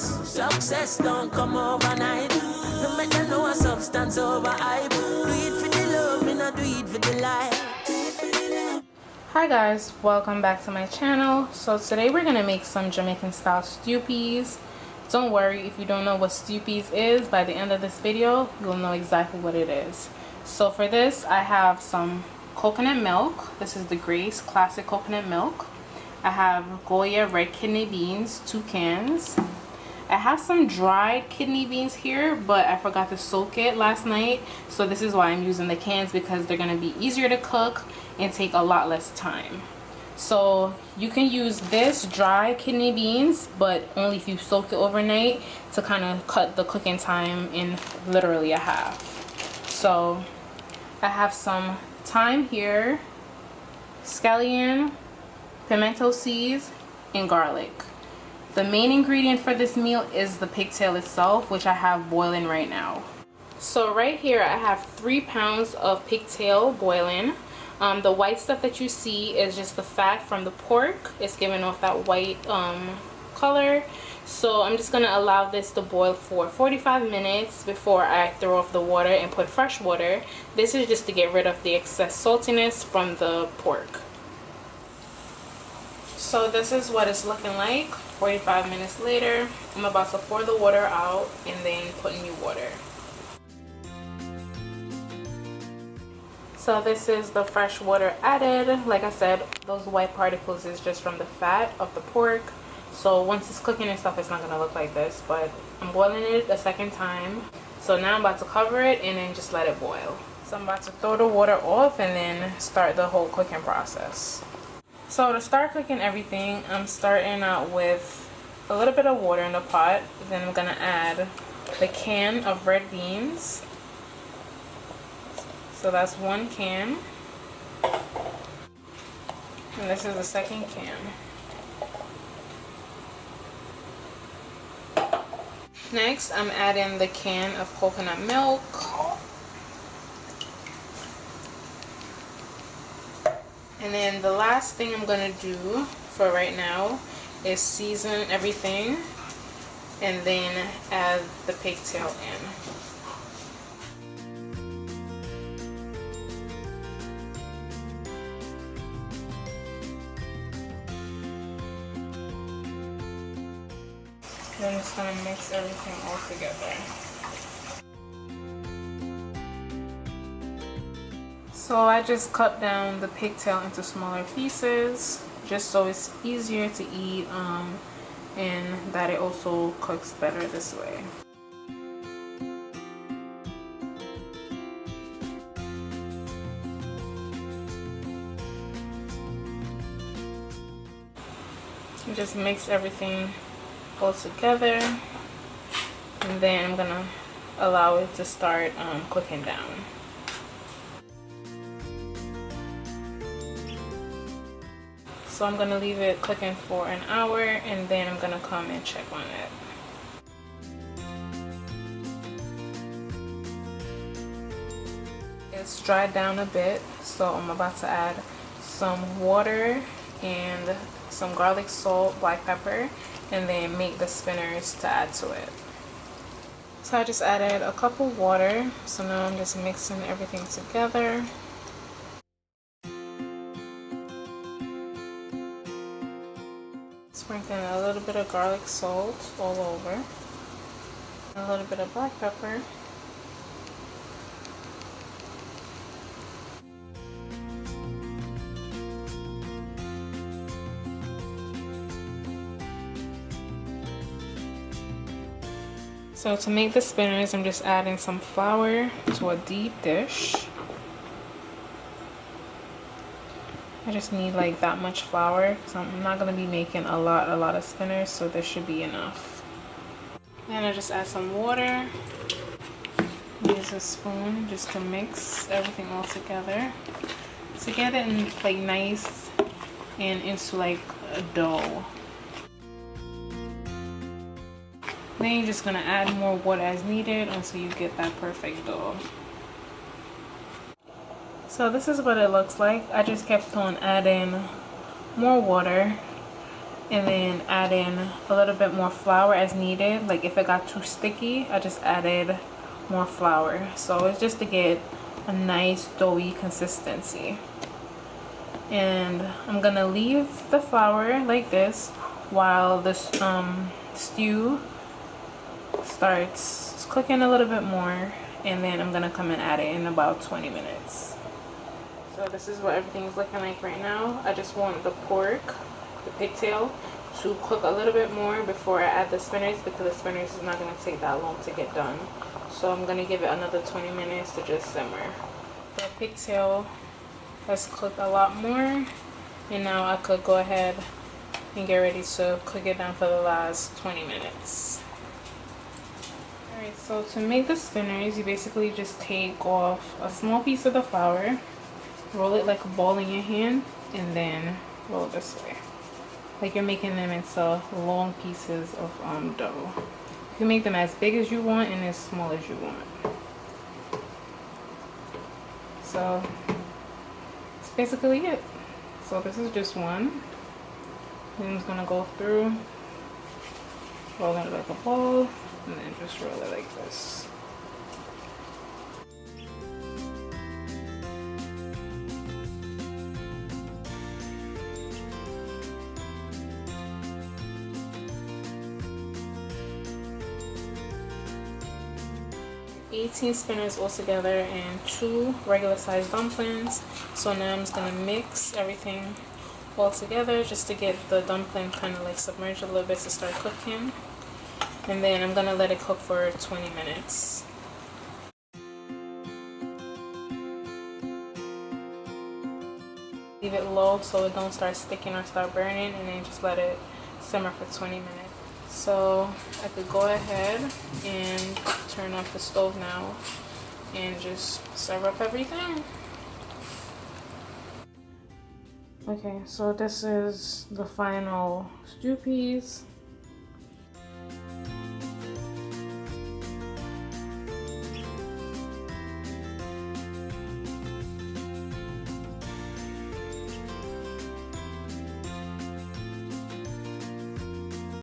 nights. Success don't come overnight. No make them know a substance over hype. Do it for the love, me not do it for the life. Hi guys, welcome back to my channel. So today we're gonna make some Jamaican style stew peas. Don't worry if you don't know what stew peas is. By the end of this video you'll know exactly what it is. So for this I have some coconut milk. This is the Grace classic coconut milk. I have Goya red kidney beans, 2 cans. I have some dried kidney beans here, but I forgot to soak it last night, so this is why I'm using the cans, because they're going to be easier to cook and take a lot less time. So you can use this dry kidney beans, but only if you soak it overnight, to kind of cut the cooking time in literally a half. So I have some thyme here, scallion, pimento seeds, and garlic. The main ingredient for this meal is the pigtail itself, which I have boiling right now. So right here I have 3 pounds of pigtail boiling. The white stuff that you see is just the fat from the pork. It's giving off that white color. So I'm just going to allow this to boil for 45 minutes before I throw off the water and put fresh water. This is just to get rid of the excess saltiness from the pork. So this is what it's looking like 45 minutes later. I'm about to pour the water out and then put new water. So this is the fresh water added. Like I said, those white particles is just from the fat of the pork. So once it's cooking and stuff, it's not going to look like this, but I'm boiling it a second time. So now I'm about to cover it and then just let it boil. So I'm about to throw the water off and then start the whole cooking process. So to start cooking everything, I'm starting out with a little bit of water in the pot. Then I'm going to add the can of red beans. So that's 1 can. And this is the second can. Next, I'm adding the can of coconut milk. And then the last thing I'm going to do for right now is season everything and then add the pigtail in. Then I'm just going to mix everything all together. So I just cut down the pigtail into smaller pieces, just so it's easier to eat and that it also cooks better this way. You just mix everything all together and then I'm gonna allow it to start cooking down. So I'm gonna leave it cooking for an hour and then I'm gonna come and check on it. It's dried down a bit, so I'm about to add some water and some garlic salt, black pepper, and then make the spinners to add to it. So I just added a cup of water, so now I'm just mixing everything together. Sprinkling a little bit of garlic salt all over, a little bit of black pepper, so to make the spinners, I'm just adding some flour to a deep dish. I just need like that much flour because I'm not going to be making a lot of spinners, so there should be enough. Then I just add some water. Use a spoon just to mix everything all together to get it in like nice and into like a dough. Then you're just going to add more water as needed until you get that perfect dough. So this is what it looks like. I just kept on adding more water and then add in a little bit more flour as needed. Like if it got too sticky, I just added more flour. So it's just to get a nice doughy consistency. And I'm gonna leave the flour like this while this stew starts cooking a little bit more, and then I'm gonna come and add it in about 20 minutes. So this is what everything's looking like right now. I just want the pork, the pigtail, to cook a little bit more before I add the spinach, because the spinach is not going to take that long to get done. So I'm going to give it another 20 minutes to just simmer. The pigtail has cooked a lot more, and now I could go ahead and get ready to cook it down for the last 20 minutes. Alright, so to make the spinach, you basically just take off a small piece of the flour, roll it like a ball in your hand, and then roll it this way. Like you're making them into long pieces of dough. You can make them as big as you want and as small as you want. So that's basically it. So this is just one. I'm just gonna go through, roll it like a ball, and then just roll it like this. 18 spinners altogether and 2 regular sized dumplings. So now I'm just gonna mix everything all together just to get the dumpling kind of like submerged a little bit to start cooking, and then I'm gonna let it cook for 20 minutes. Leave it low so it don't start sticking or start burning, and then just let it simmer for 20 minutes. So I could go ahead and turn off the stove now and just serve up everything. Okay, so this is the final stew piece.